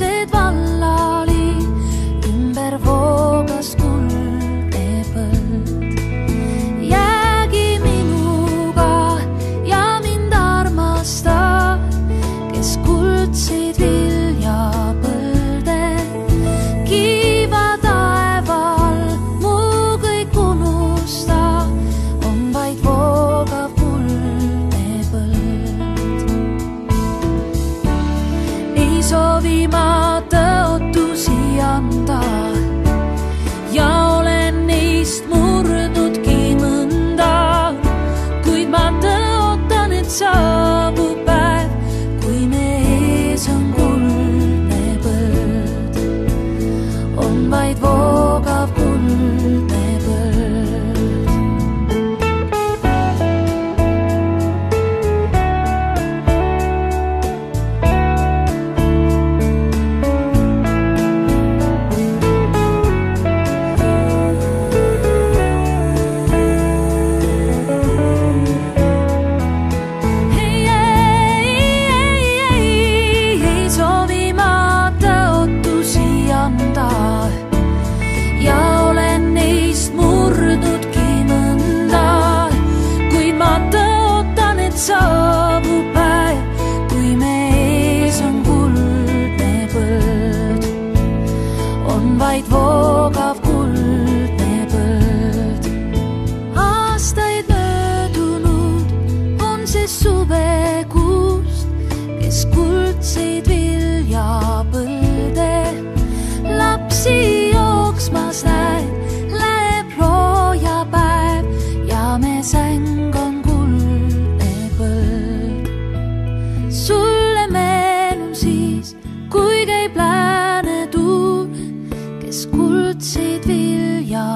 uksed vallali, ümber voogas kuldne põld. Jäägi minuga ja mind armasta, kes kuldseid viljapõlde. Kiiva taeval mu kõik unusta, on vaid voogav kuldne põld. Ei soovi ma tõotusi anda ja olen neist murdnudki mõnda, kuid ma tõotan, et saabub päev, kui me ees on kuldne põld. On vaid voogav kuldne põld. Ei soovi ma tõotusi anda ja olen neist murdnudki mõnda, kuid ma tõotan, et saabub päev, kui me ees on kuldne põld. On vaid voogav kuldne põld. Aastaid möödunud on see suvekuust, kes kuldseid viljapõlde. Lapsi jooksmas näed, läheb loojapäev ja me säng on kuldne põld. Sulle meenun siis, kui käib lääne tuul, kes kuldseid vilja